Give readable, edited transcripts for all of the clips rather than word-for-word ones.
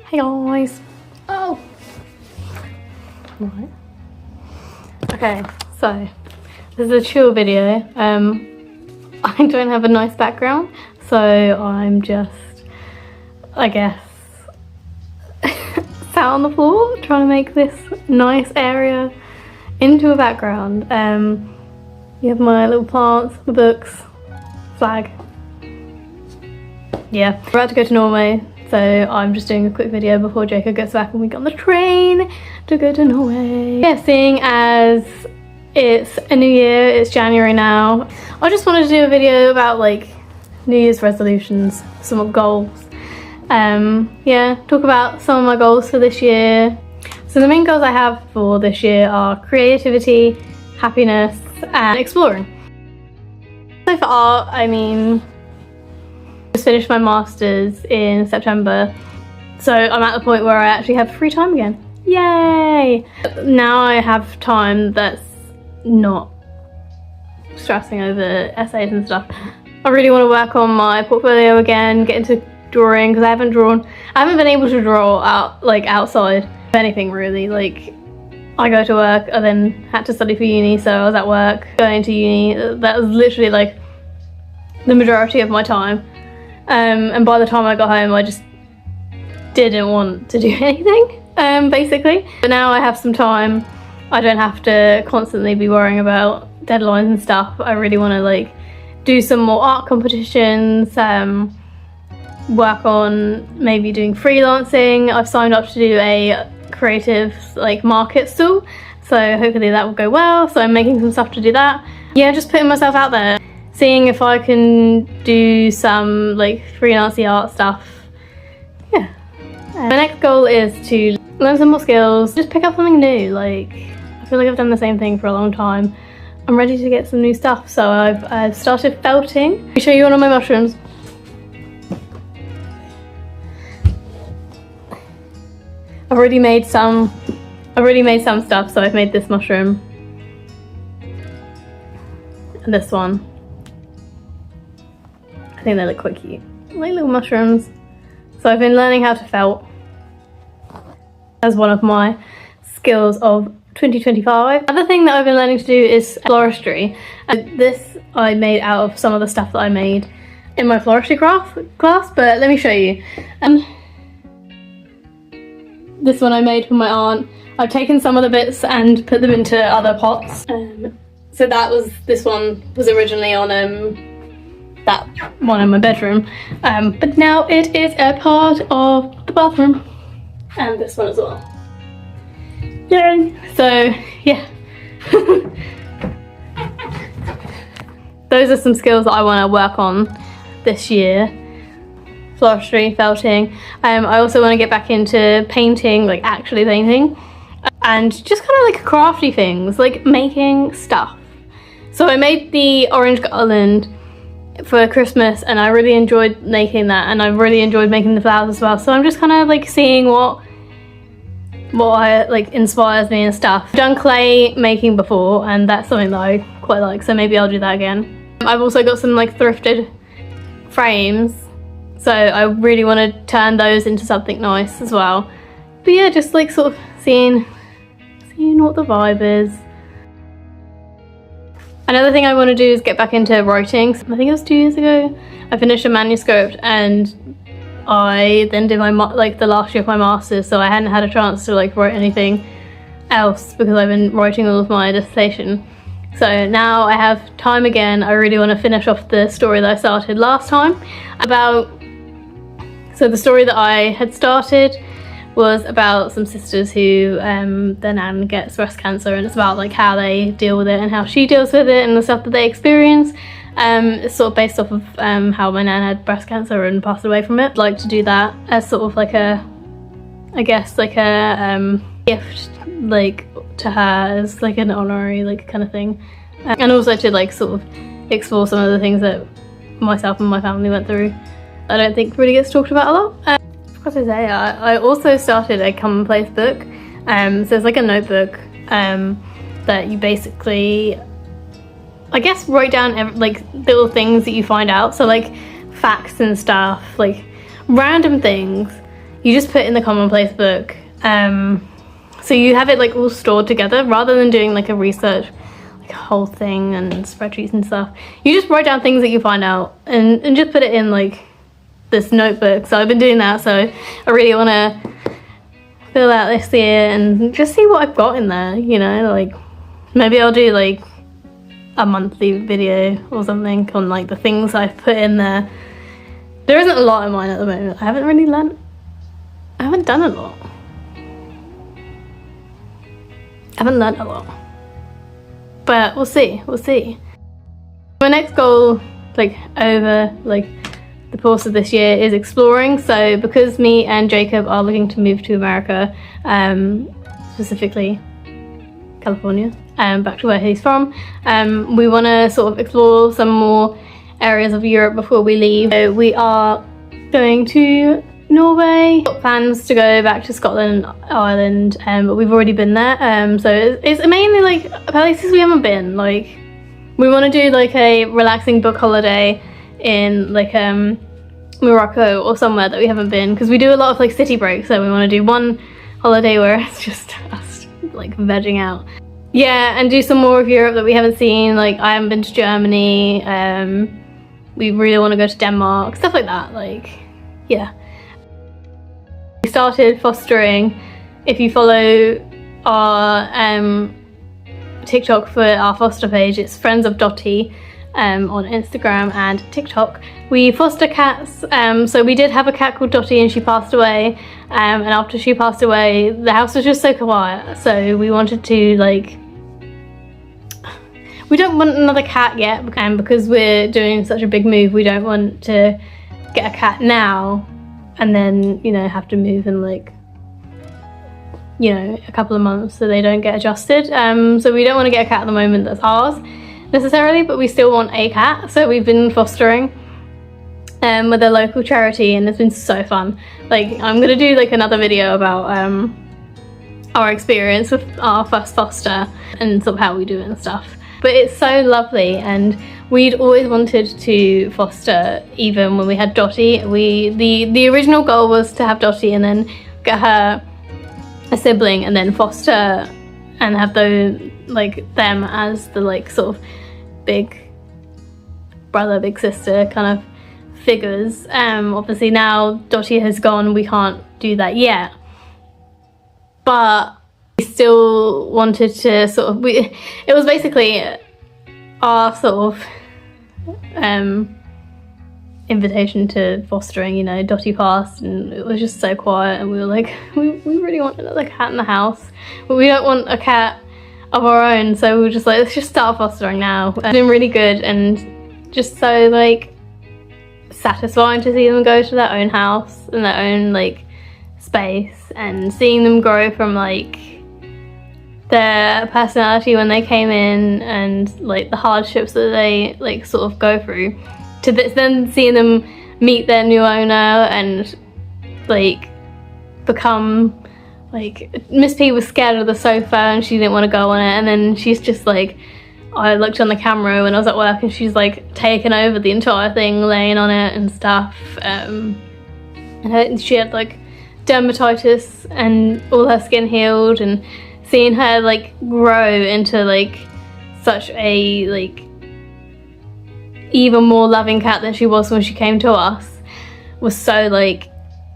Hey guys. Oh. Right. Okay, so this is a chill video. I don't have a nice background, so I'm just, I guess, sat on the floor trying to make this nice area into a background. You have my little plants, the books, flag. Yeah, we're about to go to Norway, so I'm just doing a quick video before Jacob gets back and we get on the train to go to Norway. Yeah, seeing as it's a new year, it's January now, I just wanted to do a video about like New Year's resolutions, some goals. Yeah, talk about some of my goals for this year. So the main goals I have for this year are creativity, happiness and exploring. So for art, I mean, just finished my masters in September, so I'm at the point where I actually have free time again. Yay! Now I have time that's not stressing over essays and stuff. I really want to work on my portfolio again, get into drawing, because I haven't been able to draw out like outside of anything really. Like, I go to work, I then had to study for uni, so I was at work going to uni. That was literally like the majority of my time. And by the time I got home, I just didn't want to do anything, basically. But now I have some time, I don't have to constantly be worrying about deadlines and stuff. I really want to like do some more art competitions, work on maybe doing freelancing. I've signed up to do a creative like market stall, so hopefully that will go well. So I'm making some stuff to do that. Yeah, just putting myself out there, seeing if I can do some like freelancey art stuff. Yeah. My next goal is to learn some more skills, just pick up something new. Like, I feel like I've done the same thing for a long time. I'm ready to get some new stuff, so I've started felting. Let me show you one of my mushrooms. I've already made some stuff, so I've made this mushroom and this one. I think they look quite cute, like little mushrooms. So I've been learning how to felt as one of my skills of 2025. Another thing that I've been learning to do is floristry. This I made out of some of the stuff that I made in my floristry class, but let me show you. This one I made for my aunt. I've taken some of the bits and put them into other pots. So this one was originally on that one in my bedroom, but now it is a part of the bathroom, and this one as well. Yay! So yeah, those are some skills that I want to work on this year. Floristry, felting. I also want to get back into painting, like actually painting, and just kind of like crafty things, like making stuff. So I made the orange garland for Christmas and I really enjoyed making that, and I really enjoyed making the flowers as well. So I'm just kind of like seeing what like inspires me and stuff. I've done clay making before and that's something that I quite like, so maybe I'll do that again. I've also got some like thrifted frames, so I really want to turn those into something nice as well. But yeah, just like sort of seeing what the vibe is. Another thing I want to do is get back into writing. I think it was 2 years ago. I finished a manuscript and I then did my the last year of my masters, so I hadn't had a chance to like write anything else because I've been writing all of my dissertation. So now I have time again. I really want to finish off the story that I started last time. So the story that I had started was about some sisters who their nan gets breast cancer, and it's about like how they deal with it and how she deals with it and the stuff that they experience. It's sort of based off of how my nan had breast cancer and passed away from it. I'd like to do that as sort of like I guess like a gift like to her, as like an honorary like kind of thing, and also to like sort of explore some of the things that myself and my family went through. I don't think really gets talked about a lot. What to say, I also started a commonplace book. So it's like a notebook that you basically, I guess, write down like little things that you find out. So like facts and stuff, like random things. you just put in the commonplace book. So you have it like all stored together rather than doing like a research, like a whole thing and spreadsheets and stuff. You just write down things that you find out and just put it in like this notebook. So I've been doing that, so I really want to fill out this year and just see what I've got in there, you know, like maybe I'll do like a monthly video or something on like the things I've put in there. There isn't a lot in mine at the moment. I haven't done a lot. I haven't learned a lot, but we'll see. My next goal, like over like the course of this year, is exploring. So because me and Jacob are looking to move to America, specifically California, back to where he's from, we want to sort of explore some more areas of Europe before we leave. So we are going to Norway. Got plans to go back to Scotland, Ireland, but we've already been there. So it's mainly like places we haven't been. Like we want to do like a relaxing book holiday in like Morocco or somewhere that we haven't been, because we do a lot of like city breaks. So we want to do one holiday where it's just us like vegging out. Yeah, and do some more of Europe that we haven't seen. Like I haven't been to Germany. We really want to go to Denmark, stuff like that. Like yeah. We started fostering. If you follow our TikTok for our foster page, it's Friends of Dottie on Instagram and TikTok. We foster cats. So we did have a cat called Dottie and she passed away. And after she passed away, the house was just so quiet. So we wanted to like, we don't want another cat yet, because we're doing such a big move. We don't want to get a cat now and then, you know, have to move in like, you know, a couple of months so they don't get adjusted. So we don't want to get a cat at the moment that's ours necessarily, but we still want a cat. So we've been fostering with a local charity, and it's been so fun. Like I'm gonna do like another video about our experience with our first foster and sort of how we do it and stuff. But it's so lovely, and we'd always wanted to foster even when we had Dottie. The original goal was to have Dottie and then get her a sibling and then foster and have those like them as the like sort of big brother, big sister kind of figures. Obviously now Dottie has gone, we can't do that yet, but we still wanted to sort of, it was basically our sort of invitation to fostering, you know. Dottie passed and it was just so quiet, and we were like, we really want another cat in the house, but we don't want a cat of our own, so we were just like, let's just start fostering now. It's been really good and just so like satisfying to see them go to their own house and their own like space, and seeing them grow from like their personality when they came in and like the hardships that they like sort of go through, to this, then seeing them meet their new owner and like become like, Miss P was scared of the sofa and she didn't want to go on it, and then she's just like, I looked on the camera when I was at work and she's like taken over the entire thing, laying on it and stuff, and she had like dermatitis and all her skin healed, and seeing her like grow into like such a like even more loving cat than she was when she came to us was so like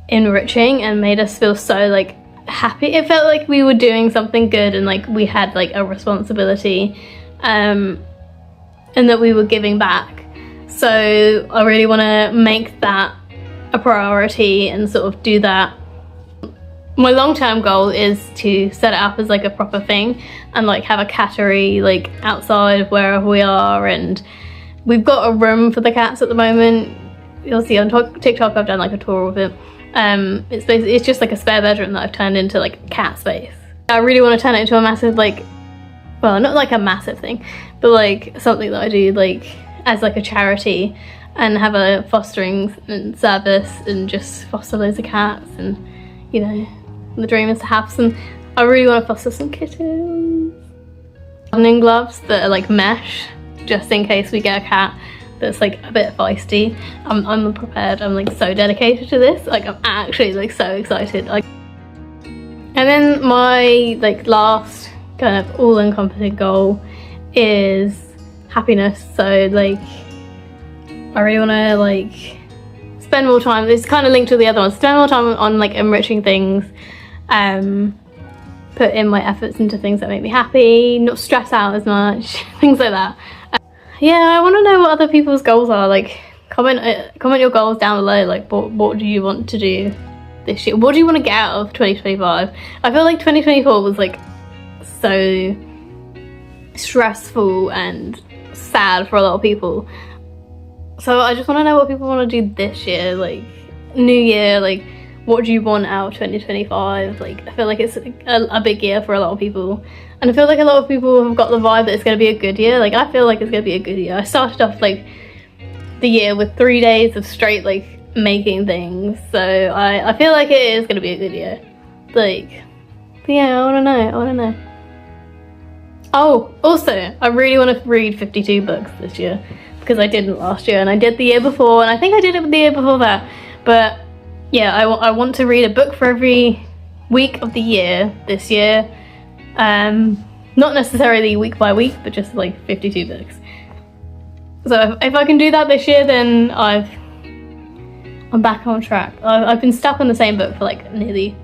enriching and made us feel so like happy. It felt like we were doing something good and like we had like a responsibility, and that we were giving back. So I really want to make that a priority and sort of do that. My long-term goal is to set it up as like a proper thing and like have a cattery like outside of wherever we are, and we've got a room for the cats at the moment. You'll see on TikTok I've done like a tour of it. It's just like a spare bedroom that I've turned into like cat space. I really want to turn it into a massive like, well, not like a massive thing, but like something that I do like as like a charity, and have a fostering service and just foster loads of cats. And you know, the dream is to have some, I really want to foster some kittens. Gardening gloves that are like mesh, just in case we get a cat that's like a bit feisty. I'm prepared. I'm like so dedicated to this. Like I'm actually like so excited. Like, and then my like last kind of all-encompassing goal is happiness. So like I really want to like spend more time, it's kind of linked to the other one, spend more time on like enriching things, put in my efforts into things that make me happy, not stress out as much, things like that. Yeah, I want to know what other people's goals are. Like comment your goals down below. Like what do you want to do this year? What do you want to get out of 2025? I feel like 2024 was like so stressful and sad for a lot of people. So I just want to know what people want to do this year, like new year, like what do you want out of 2025? Like I feel like it's a big year for a lot of people, and I feel like a lot of people have got the vibe that it's going to be a good year. Like I feel like it's going to be a good year. I started off like the year with 3 days of straight like making things, so I feel like it is going to be a good year. Like, but yeah, I want to know. Oh, also I really want to read 52 books this year, because I didn't last year and I did the year before, and I think I did it the year before that. But yeah, I want to read a book for every week of the year this year. Not necessarily week by week, but just like 52 books. So if I can do that this year, then I'm back on track. I've been stuck on the same book for like nearly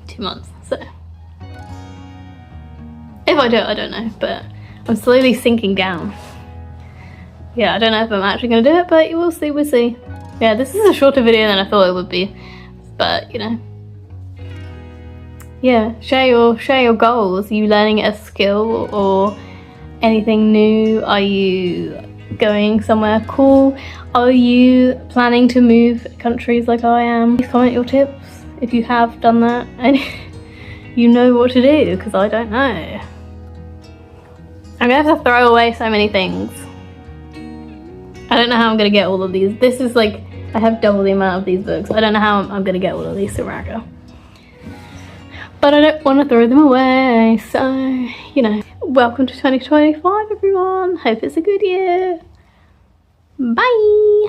2 months, so if I do it, I don't know, but I'm slowly sinking down. Yeah, I don't know if I'm actually going to do it, but we'll see. Yeah, this is a shorter video than I thought it would be, but you know. Yeah, share your goals. Are you learning a skill or anything new? Are you going somewhere cool? Are you planning to move countries like I am? Please comment your tips if you have done that and you know what to do, because I don't know. I'm going to have to throw away so many things. I don't know how I'm going to get all of these. This is like, I have double the amount of these books. I don't know how I'm going to get all of these to Raga. But I don't want to throw them away. So, you know, welcome to 2025, everyone. Hope it's a good year. Bye.